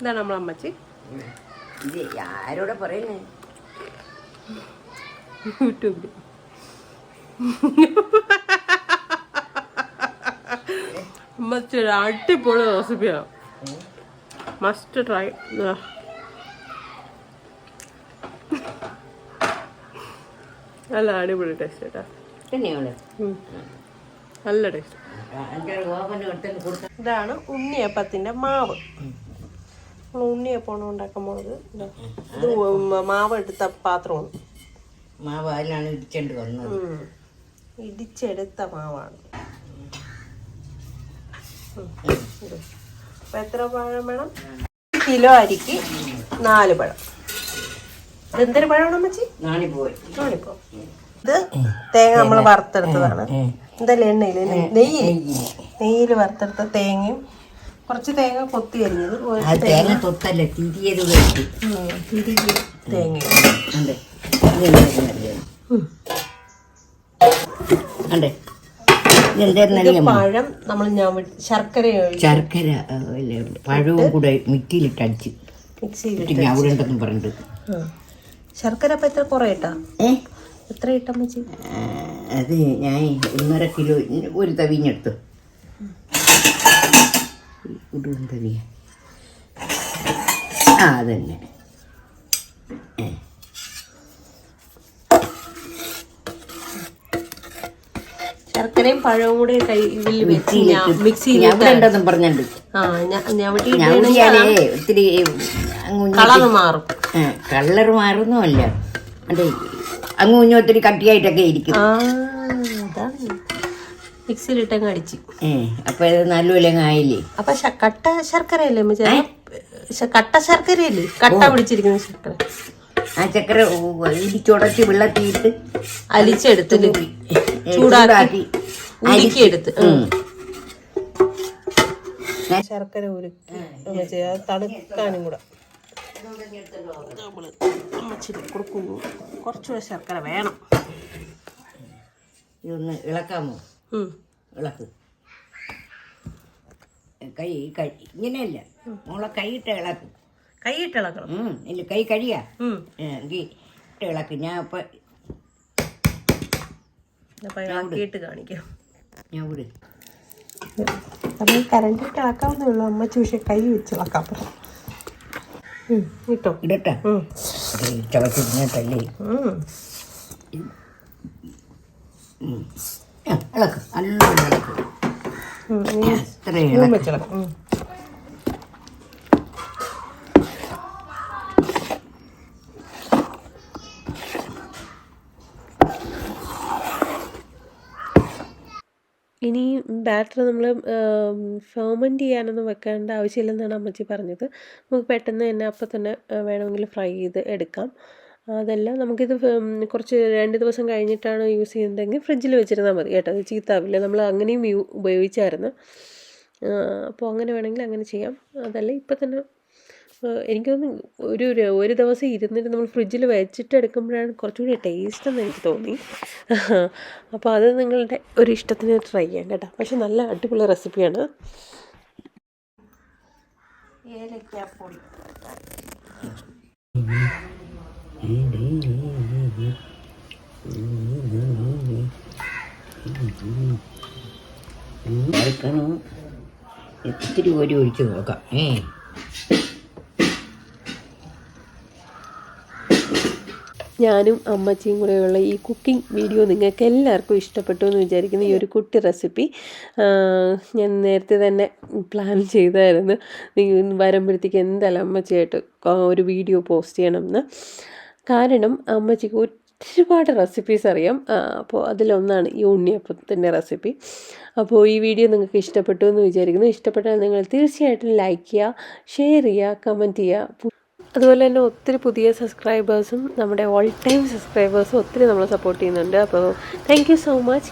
ഇതാണ് നമ്മളെ അമ്മച്ചി. ഇത് ആരോടെ പറയുന്നേ? യൂട്യൂബിൽ. അമ്മച്ചി ഒരു അടിപൊളി റെസിപ്പിയാണ്. Must try. നല്ല അടിപൊളി ടേസ്റ്റ് കേട്ടോ. നല്ല ടേസ്റ്റ്. ഇതാണ് ഉണ്ണിയപ്പത്തിൻ്റെ മാവ്. നമ്മൾ ഉണ്ണിയപ്പമാണ് ഉണ്ടാക്കാൻ പോകുന്നത്. ഇത് മാവ് എടുത്ത പാത്രമാണ്. മാവ് അതിലാണ് ഇടിച്ചോണ്ട് വന്നത്. ഇടിച്ചെടുത്ത മാവാണ്. അപ്പം എത്ര പഴം വേണം? കിലോ അരിക്ക് 4 പഴം. ഇതെന്തൊരു പഴമാണ് അമ്മച്ചി? നാണിപ്പോ. ഇത് തേങ്ങ നമ്മൾ വറുത്തെടുത്തതാണ്. എന്തായാലും എണ്ണയിൽ നെയ്യിൽ വറുത്തെടുത്ത തേങ്ങയും കുറച്ച് തേങ്ങ കൊത്തി അരിഞ്ഞത്, തേങ്ങ തൊത്തല്ലേ തിരിയത് തിരികെ തേങ്ങ, പഴം നമ്മൾ ശർക്കര പഴവും കൂടെ മിക്സിയിലിട്ടടിച്ച് മിക്സിയിലിട്ട് പറഞ്ഞിട്ട്. ശർക്കര അപ്പൊ എത്ര കുറെ ഇട്ടാ? എത്ര ഇട്ടമ്മച്ചി? അത് ഞാൻ 1.5 കിലോ ഒരു തവിഞ്ഞെടുത്തു. തവിയ അതന്നെ. ശർക്കരയും പഴവും കൂടെ മിക്സിയിൽ പറഞ്ഞിട്ടുണ്ട്. ഒത്തിരി കളർ മാറും. കളർ മാറുന്നല്ല, അതെ അങ്ങ് കുഞ്ഞു ഒത്തിരി കട്ടിയായിട്ടൊക്കെ ഇരിക്കും. മിക്സിയിലിട്ടങ്ങ് അടിച്ച്. അപ്പൊ ഇത് നല്ലപോലെ ആയില്ലേ? അപ്പൊ കട്ട ശർക്കരയല്ലേ? കട്ട ശർക്കരയല്ലേ? കട്ട പിടിച്ചിരിക്കുന്ന ശർക്കര. ആ ചക്കര ഇടിച്ചുടച്ച് വെള്ളത്തിയിട്ട് അലിച്ചെടുത്ത് ചൂടാക്കി ഉരുക്കിയെടുത്ത് ശർക്കര ഉരുക്കി തണുക്കാനും കൂടെ നമ്മള് അമ്മച്ചിട്ട് കൊടുക്കുന്നു. കുറച്ചുകൂടെ ശർക്കര വേണം. ഇതൊന്ന് ഇളക്കാമോ? ഇളക്ക്. കൈ ഇങ്ങനെയല്ല മോളെ കൈയിട്ട ഇളക്കും. കൈയിട്ട് ഇളക്കണം. ഇല്ല കൈ കഴിയാ എങ്കിൽ ഇളക്ക്. ഞാൻ ഇളക്കിയിട്ട് കാണിക്കാം. ഞാൻ വിട്. നമ്മൾ കരണ്ടിട്ട് ഇളക്കാവുന്നേ ഉള്ളൂ. അമ്മച്ചി പക്ഷെ കൈ വെച്ച് ഇളക്കാൻ പറ്റും. ഇടട്ടെ ചവച്ചിട്ടല്ലേ? ഇളക്ക് നല്ല ഇളക്ക്. എത്ര ഇളക്കും? ഇനി ബാറ്റർ നമ്മൾ ഫെർമെൻറ്റ് ചെയ്യാനൊന്നും വെക്കേണ്ട ആവശ്യമില്ലെന്നാണ് അമ്മച്ചി പറഞ്ഞത്. നമുക്ക് പെട്ടെന്ന് തന്നെ അപ്പം തന്നെ വേണമെങ്കിൽ ഫ്രൈ ചെയ്ത് എടുക്കാം. അതല്ല നമുക്കിത് കുറച്ച് 2 ദിവസം കഴിഞ്ഞിട്ടാണ് യൂസ് ചെയ്യുന്നതെങ്കിൽ ഫ്രിഡ്ജിൽ വെച്ചിരുന്നാൽ മതി കേട്ടോ. അത് ചീത്താവില്ല. നമ്മൾ അങ്ങനെയും ഉപയോഗിച്ചായിരുന്നു. അപ്പോൾ അങ്ങനെ വേണമെങ്കിൽ അങ്ങനെ ചെയ്യാം. അതല്ല ഇപ്പം തന്നെ എനിക്ക് തോന്നുന്നു ഒരു ദിവസം ഇരുന്നിട്ട് നമ്മൾ ഫ്രിഡ്ജിൽ വെച്ചിട്ട് എടുക്കുമ്പോഴാണ് കുറച്ചുകൂടി ടേസ്റ്റ് എന്ന് എനിക്ക് തോന്നി. അപ്പോൾ അത് നിങ്ങളുടെ ഒരു ഇഷ്ടത്തിന് ട്രൈ ചെയ്യാം കേട്ടോ. പക്ഷെ നല്ല അടിപൊളി റെസിപ്പിയാണ്. ഏലക്കാപ്പൊടി ഇത്തിരി ഒഴിച്ച് നോക്കാം. ഞാനും അമ്മച്ചിയും കൂടെയുള്ള ഈ കുക്കിംഗ് വീഡിയോ നിങ്ങൾക്ക് എല്ലാവർക്കും ഇഷ്ടപ്പെട്ടു എന്ന് വിചാരിക്കുന്നു. ഈ ഒരു കുട്ടി റെസിപ്പി ഞാൻ നേരത്തെ തന്നെ പ്ലാൻ ചെയ്തായിരുന്നു. വരുമ്പോഴത്തേക്ക് എന്തായാലും അമ്മച്ചിയായിട്ട് ഒരു വീഡിയോ പോസ്റ്റ് ചെയ്യണമെന്ന്. കാരണം അമ്മച്ചിക്ക് ഒരുപാട് റെസിപ്പീസ് അറിയാം. അപ്പോൾ അതിലൊന്നാണ് ഈ ഉണ്ണിയപ്പത്തിൻ്റെ റെസിപ്പി. അപ്പോൾ ഈ വീഡിയോ നിങ്ങൾക്ക് ഇഷ്ടപ്പെട്ടു എന്ന് വിചാരിക്കുന്നു. ഇഷ്ടപ്പെട്ടാൽ നിങ്ങൾ തീർച്ചയായിട്ടും ലൈക്ക് ചെയ്യുക, ഷെയർ ചെയ്യുക, കമൻറ്റ് ചെയ്യുക. അതുപോലെ തന്നെ ഒത്തിരി പുതിയ സബ്സ്ക്രൈബേഴ്സും നമ്മുടെ ഓൾ ടൈം സബ്സ്ക്രൈബേഴ്സും ഒത്തിരി നമ്മളെ സപ്പോർട്ട് ചെയ്യുന്നുണ്ട്. അപ്പോൾ താങ്ക് യു സോ മച്ച്.